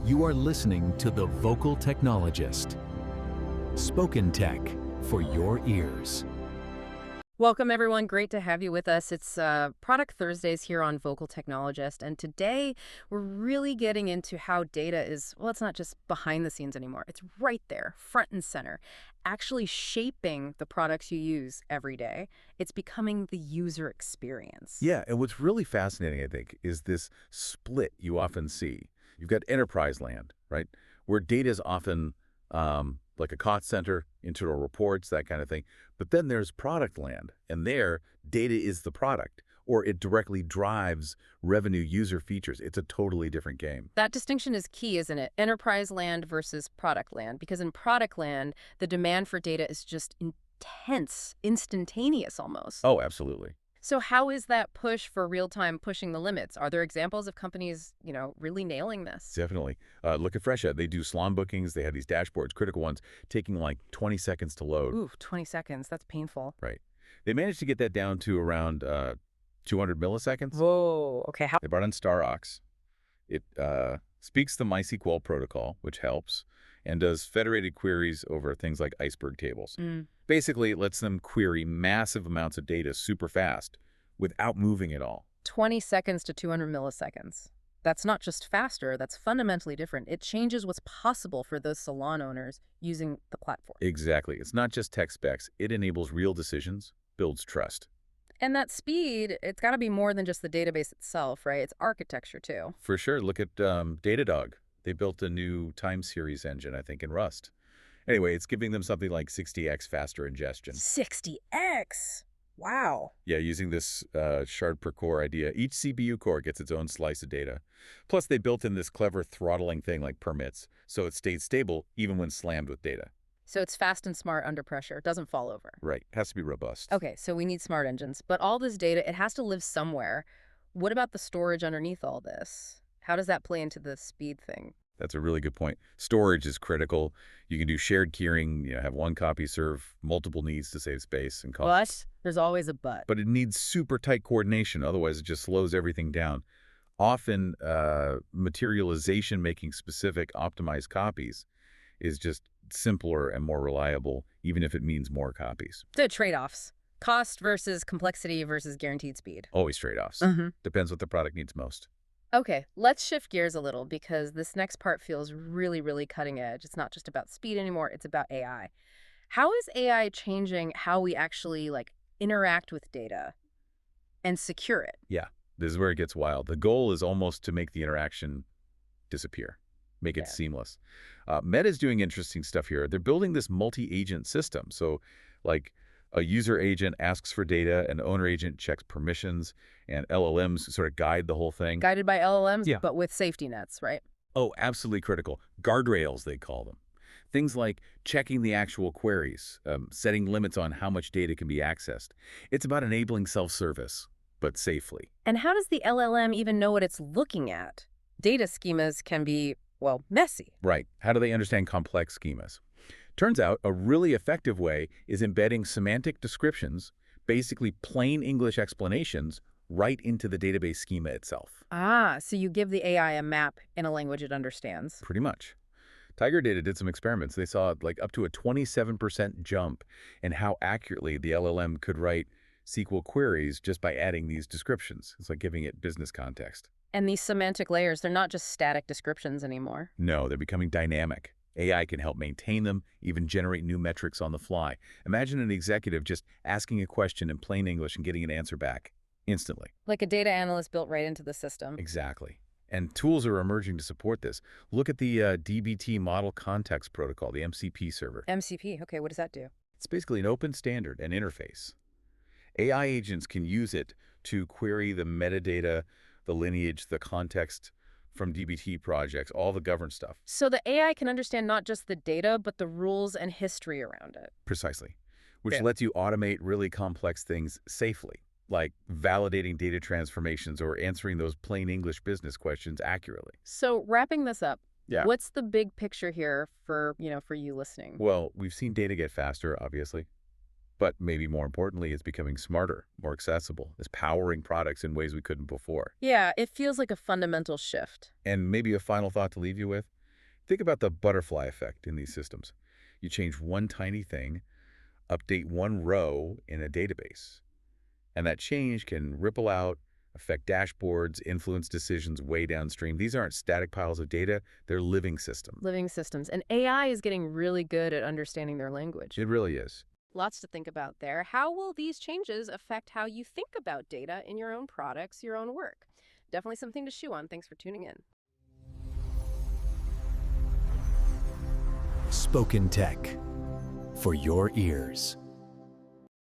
You are listening to The Vocal Technologist. Spoken Tech for your ears. Welcome, everyone. Great to have you with us. It's Product Thursdays here on Vocal Technologist, and today we're really getting into how data is, well, it's not just behind the scenes anymore. It's right there, front and center, actually shaping the products you use every day. It's becoming the user experience. Yeah, and what's really fascinating, I think, is this split you often see. You've got enterprise land, right, where data is often like a cost center, internal reports, that kind of thing. But then there's product land, and there, data is the product, or it directly drives revenue user features. It's a totally different game. That distinction is key, isn't it? Enterprise land versus product land. Because in product land, the demand for data is just intense, instantaneous almost. Oh, absolutely. So how is that push for real-time pushing the limits? Are there examples of companies, really nailing this? Definitely. Look at Fresha. They do salon bookings. They have these dashboards, critical ones, taking like 20 seconds to load. Ooh, 20 seconds. That's painful. Right. They managed to get that down to around 200 milliseconds. Whoa. Okay. How? They brought in StarOx. It speaks the MySQL protocol, which helps, and does federated queries over things like iceberg tables. Basically, it lets them query massive amounts of data super fast without moving at all. 20 seconds to 200 milliseconds. That's not just faster, that's fundamentally different. It changes what's possible for those salon owners using the platform. Exactly. It's not just tech specs. It enables real decisions, builds trust. And that speed, it's got to be more than just the database itself, right? It's architecture, too. For sure. Look at Datadog. They built a new time series engine, I think, in Rust. Anyway, it's giving them something like 60x faster ingestion. 60x? Wow. Yeah, using this shard per core idea. Each CPU core gets its own slice of data. Plus, they built in this clever throttling thing like permits, so it stays stable even when slammed with data. So it's fast and smart under pressure. It doesn't fall over. Right. Has to be robust. Okay, so we need smart engines. But all this data, it has to live somewhere. What about the storage underneath all this? How does that play into the speed thing? That's a really good point. Storage is critical. You can do shared keying, have one copy serve multiple needs to save space and cost. But there's always a but. But it needs super tight coordination. Otherwise, it just slows everything down. Often, materialization making specific optimized copies is just simpler and more reliable, even if it means more copies. The trade-offs. Cost versus complexity versus guaranteed speed. Always trade-offs. Depends what the product needs most. Okay, let's shift gears a little because this next part feels really, really cutting edge. It's not just about speed anymore, it's about AI. How is AI changing how we actually interact with data and secure it? Yeah, this is where it gets wild. The goal is almost to make the interaction disappear, make it seamless. Meta's doing interesting stuff here. They're building this multi-agent system. So like a user agent asks for data, an owner agent checks permissions, and LLMs sort of guide the whole thing. Guided by LLMs, but with safety nets, right? Oh, absolutely critical. Guardrails, they call them. Things like checking the actual queries, setting limits on how much data can be accessed. It's about enabling self-service, but safely. And how does the LLM even know what it's looking at? Data schemas can be, messy. Right. How do they understand complex schemas? Turns out a really effective way is embedding semantic descriptions, basically plain English explanations, right into the database schema itself. Ah, so you give the AI a map in a language it understands. Pretty much. Tiger Data did some experiments. They saw up to a 27% jump in how accurately the LLM could write SQL queries just by adding these descriptions. It's like giving it business context. And these semantic layers, they're not just static descriptions anymore. No, they're becoming dynamic. AI can help maintain them, even generate new metrics on the fly. Imagine an executive just asking a question in plain English and getting an answer back instantly. Like a data analyst built right into the system. Exactly. And tools are emerging to support this. Look at the dbt Model Context Protocol, the MCP server. MCP, okay, what does that do? It's basically an open standard and interface. AI agents can use it to query the metadata, the lineage, the context from dbt projects, all the governed stuff. So the AI can understand not just the data, but the rules and history around it. Precisely. Which lets you automate really complex things safely, like validating data transformations or answering those plain English business questions accurately. So wrapping this up, Yeah. What's the big picture here for you listening? Well, we've seen data get faster, obviously. But maybe more importantly, it's becoming smarter, more accessible. It's powering products in ways we couldn't before. Yeah, it feels like a fundamental shift. And maybe a final thought to leave you with. Think about the butterfly effect in these systems. You change one tiny thing, update one row in a database, and that change can ripple out, affect dashboards, influence decisions way downstream. These aren't static piles of data, they're living systems. Living systems. And AI is getting really good at understanding their language. It really is. Lots to think about there. How will these changes affect how you think about data in your own products, your own work? Definitely something to chew on. Thanks for tuning in. Spoken Tech for your ears.